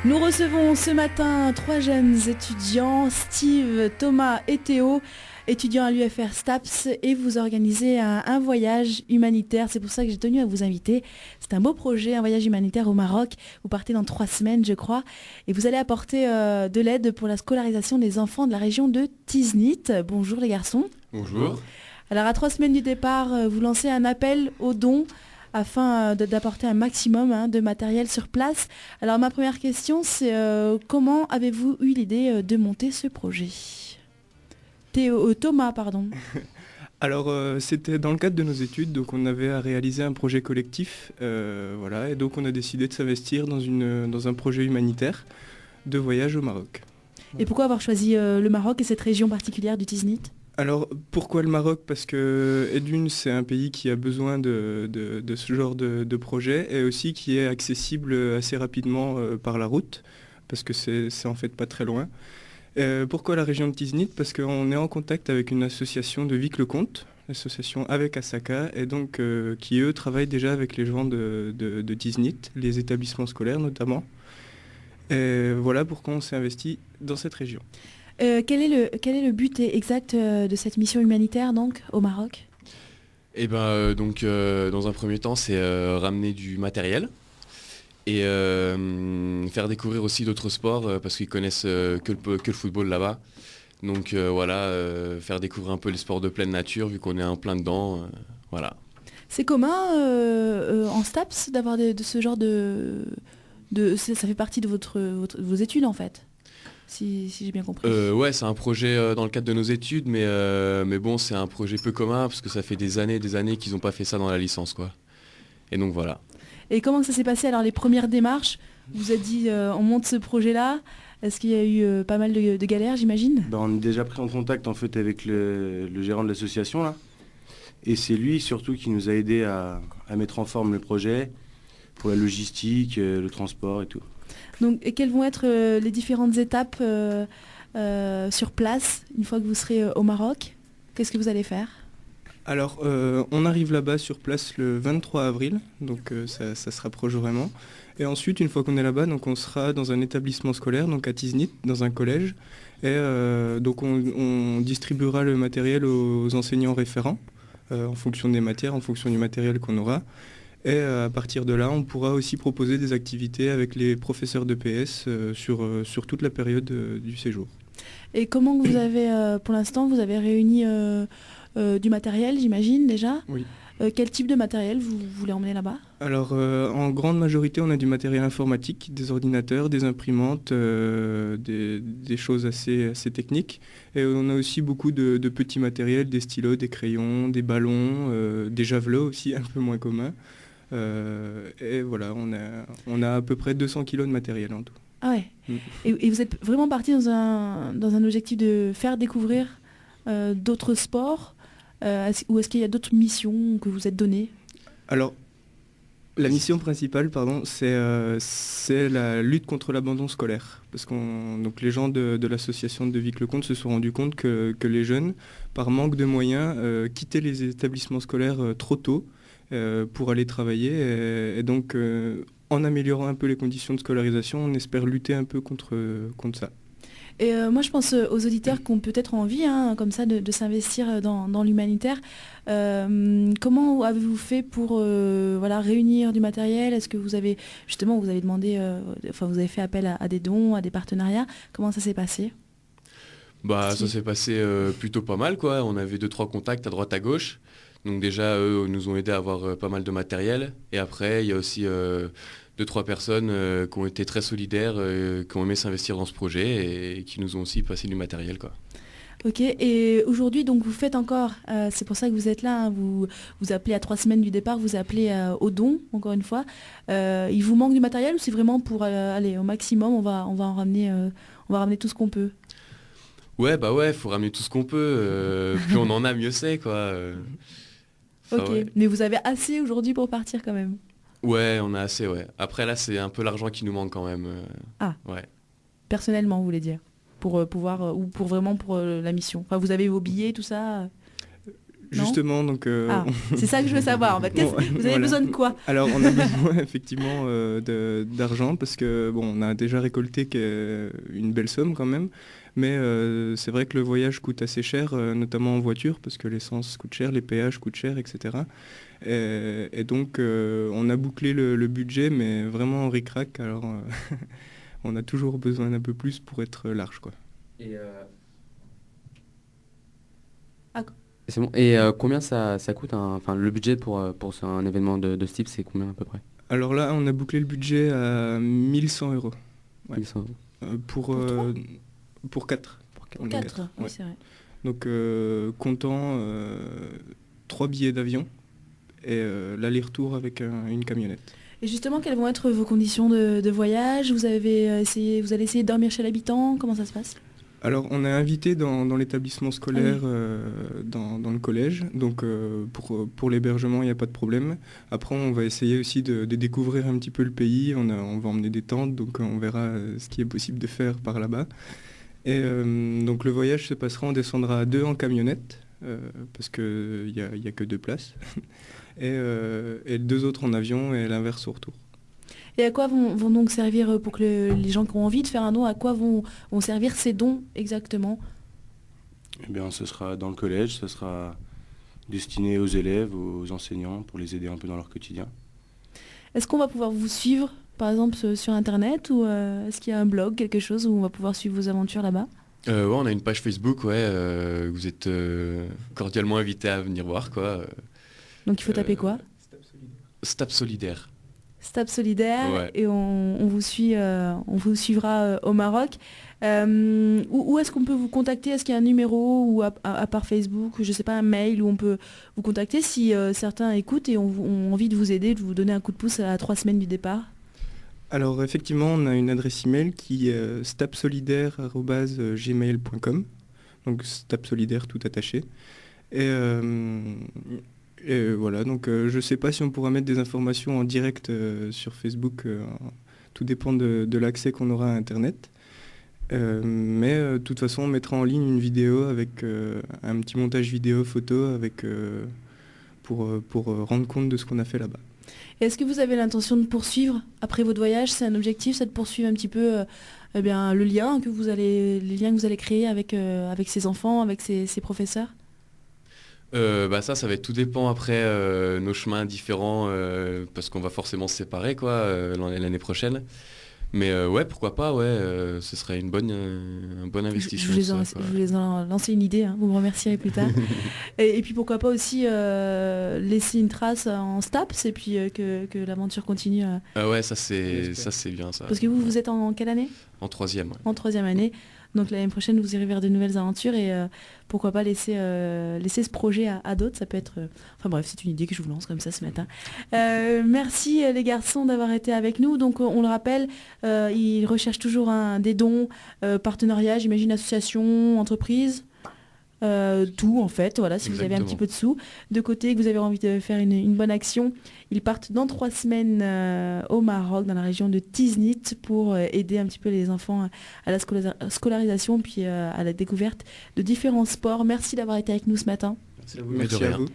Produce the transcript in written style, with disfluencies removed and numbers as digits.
Nous recevons ce matin 3 jeunes étudiants, Steve, Thomas et Théo, étudiants à l'UFR STAPS, et vous organisez un voyage humanitaire. C'est pour ça que j'ai tenu à vous inviter. C'est un beau projet, un voyage humanitaire au Maroc. Vous partez dans 3 semaines, je crois, et vous allez apporter de l'aide pour la scolarisation des enfants de la région de Tiznit. Bonjour les garçons. Bonjour. Alors à 3 semaines du départ, vous lancez un appel aux dons afin d'apporter un maximum de matériel sur place. Alors ma première question, c'est comment avez-vous eu l'idée de monter ce projet ? Thomas, pardon. Alors c'était dans le cadre de nos études, donc on avait à réaliser un projet collectif, voilà, et donc on a décidé de s'investir dans un projet humanitaire de voyage au Maroc. Et pourquoi avoir choisi le Maroc et cette région particulière du Tiznit ? Alors pourquoi le Maroc ? Parce que d'une, c'est un pays qui a besoin de ce genre de projet, et aussi qui est accessible assez rapidement par la route, parce que c'est en fait pas très loin. Pourquoi la région de Tiznit ? Parce qu'on est en contact avec une association de Vic-le-Comte, l'association avec Asaka, et donc qui eux travaillent déjà avec les gens de Tiznit, les établissements scolaires notamment. Et voilà pourquoi on s'est investi dans cette région. Quel est le but exact de cette mission humanitaire donc au Maroc ? Eh ben dans un premier temps, c'est ramener du matériel et faire découvrir aussi d'autres sports parce qu'ils connaissent que le football là-bas. Donc voilà, faire découvrir un peu les sports de pleine nature vu qu'on est en plein dedans. Voilà. C'est commun en STAPS d'avoir de ce genre de ça fait partie de vos études en fait, si j'ai bien compris. Ouais, c'est un projet dans le cadre de nos études, mais bon, c'est un projet peu commun parce que ça fait des années qu'ils n'ont pas fait ça dans la licence, quoi. Et donc voilà. Et comment ça s'est passé alors les premières démarches ? Vous avez dit on monte ce projet-là. Est-ce qu'il y a eu pas mal de galères, j'imagine ? On est déjà pris en contact en fait avec le gérant de l'association là. Et c'est lui surtout qui nous a aidé à mettre en forme le projet pour la logistique, le transport et tout. Donc, et quelles vont être les différentes étapes sur place une fois que vous serez au Maroc ? Qu'est-ce que vous allez faire ? Alors on arrive là-bas sur place le 23 avril, donc ça se rapproche vraiment. Et ensuite, une fois qu'on est là-bas, donc on sera dans un établissement scolaire, donc à Tiznit, dans un collège. Et donc on distribuera le matériel aux enseignants référents, en fonction des matières, en fonction du matériel qu'on aura. Et à partir de là, on pourra aussi proposer des activités avec les professeurs de PS sur toute la période du séjour. Et comment vous avez, pour l'instant, vous avez réuni du matériel, j'imagine, déjà ? Oui. Quel type de matériel vous voulez emmener là-bas ? Alors, en grande majorité, on a du matériel informatique, des ordinateurs, des imprimantes, des choses assez techniques. Et on a aussi beaucoup de petits matériels, des stylos, des crayons, des ballons, des javelots aussi, un peu moins communs. Et voilà, on a à peu près 200 kilos de matériel en tout. Ah ouais. Et vous êtes vraiment parti dans un objectif de faire découvrir d'autres sports ou est-ce qu'il y a d'autres missions que vous êtes données ? Alors, la mission principale, c'est la lutte contre l'abandon scolaire. Parce donc les gens de l'association de Vic-le-Comte se sont rendus compte que les jeunes, par manque de moyens, quittaient les établissements scolaires trop tôt pour aller travailler. Et donc, en améliorant un peu les conditions de scolarisation, on espère lutter un peu contre ça. Et moi, je pense aux auditeurs qui ont peut-être envie, comme ça, de s'investir dans l'humanitaire. Comment avez-vous fait pour réunir du matériel ? Est-ce que vous avez demandé, vous avez fait appel à des dons, à des partenariats ? Comment ça s'est passé ? Ça s'est passé plutôt pas mal, quoi. On avait 2-3 contacts à droite à gauche. Donc déjà, eux nous ont aidé à avoir pas mal de matériel. Et après, il y a aussi 2-3 personnes qui ont été très solidaires, qui ont aimé s'investir dans ce projet et qui nous ont aussi passé du matériel, quoi. Ok, et aujourd'hui, donc vous faites encore, c'est pour ça que vous êtes là, vous appelez à 3 semaines du départ, vous appelez au don, encore une fois. Il vous manque du matériel ou c'est vraiment pour aller au maximum, on va ramener tout ce qu'on peut ? Ouais, faut ramener tout ce qu'on peut. Plus on en a, mieux c'est, quoi. Ok, ouais. Mais vous avez assez aujourd'hui pour partir quand même ? Ouais, on a assez, ouais. Après là, c'est un peu l'argent qui nous manque quand même. Ah. Ouais. Personnellement, vous voulez dire ? Pour pouvoir ou pour vraiment pour la mission. Enfin, vous avez vos billets, tout ça ? Non. Justement, donc... c'est ça que je veux savoir. En fait. Vous avez besoin de quoi? Alors, on a besoin effectivement d'argent parce que on a déjà récolté une belle somme quand même. Mais c'est vrai que le voyage coûte assez cher, notamment en voiture, parce que l'essence coûte cher, les péages coûtent cher, etc. Et donc, on a bouclé le budget, mais vraiment en ric-rac. Alors, on a toujours besoin d'un peu plus pour être large, quoi. C'est bon. Et combien ça coûte le budget pour un événement de ce type, c'est combien à peu près? Alors là, on a bouclé le budget à 1 100 €. Ouais. 1 100 €. Pour 4. Pour 4, oui, ouais. c'est vrai. Donc, comptant 3 billets d'avion et l'aller-retour avec une camionnette. Et justement, quelles vont être vos conditions de voyage? Vous allez essayer de dormir chez l'habitant? Comment ça se passe? Alors, on est invité dans l'établissement scolaire, dans le collège. Donc, pour l'hébergement, il n'y a pas de problème. Après, on va essayer aussi de découvrir un petit peu le pays. On va emmener des tentes, donc on verra ce qui est possible de faire par là-bas. Et donc, le voyage se passera, on descendra à 2 en camionnette, parce qu'il n'y a que 2 places. et 2 autres en avion et l'inverse au retour. Et à quoi vont donc servir, pour que les gens qui ont envie de faire un don, à quoi vont servir ces dons exactement? Eh bien, ce sera dans le collège, ce sera destiné aux élèves, aux enseignants, pour les aider un peu dans leur quotidien. Est-ce qu'on va pouvoir vous suivre, par exemple, sur Internet, ou est-ce qu'il y a un blog, quelque chose où on va pouvoir suivre vos aventures là-bas? Ouais, on a une page Facebook, vous êtes cordialement invités à venir voir, quoi. Donc il faut taper quoi? Stap Solidaire. Stap Solidaire, Ouais. Et on vous suivra au Maroc. Où est-ce qu'on peut vous contacter? Est-ce qu'il y a un numéro, ou à part Facebook, je ne sais pas, un mail où on peut vous contacter si certains écoutent et ont envie de vous aider, de vous donner un coup de pouce à 3 semaines du départ? Alors, effectivement, on a une adresse email qui est stapsolidaire@gmail.com. Donc, Stap Solidaire tout attaché. Et voilà, donc je ne sais pas si on pourra mettre des informations en direct sur Facebook. Tout dépend de l'accès qu'on aura à Internet. Mais de toute façon, on mettra en ligne une vidéo avec un petit montage vidéo, photo, pour rendre compte de ce qu'on a fait là-bas. Est-ce que vous avez l'intention de poursuivre après votre voyage? C'est un objectif, c'est de poursuivre un petit peu les liens que vous allez créer avec ces enfants, avec ces professeurs? Ça va être tout dépend après nos chemins différents, parce qu'on va forcément se séparer, quoi, l'année prochaine. Mais pourquoi pas, ce serait un bon investissement. Je vous les en lancer une idée, vous me remercierez plus tard. et puis pourquoi pas aussi laisser une trace en Staps, et puis que l'aventure continue. Ça c'est bien ça. Parce que vous êtes en quelle année? En 3e. Ouais. En 3e année. Donc l'année prochaine, vous irez vers de nouvelles aventures, et pourquoi pas laisser ce projet à d'autres. Ça peut être... c'est une idée que je vous lance comme ça ce matin. Merci les garçons d'avoir été avec nous. Donc on le rappelle, ils recherchent toujours des dons, partenariats, j'imagine, associations, entreprises. Tout en fait, voilà, si vous avez un petit peu de sous de côté, que vous avez envie de faire une bonne action, ils partent dans 3 semaines au Maroc, dans la région de Tiznit, pour aider un petit peu les enfants à la scolarisation, puis à la découverte de différents sports. Merci d'avoir été avec nous ce matin. Merci à vous.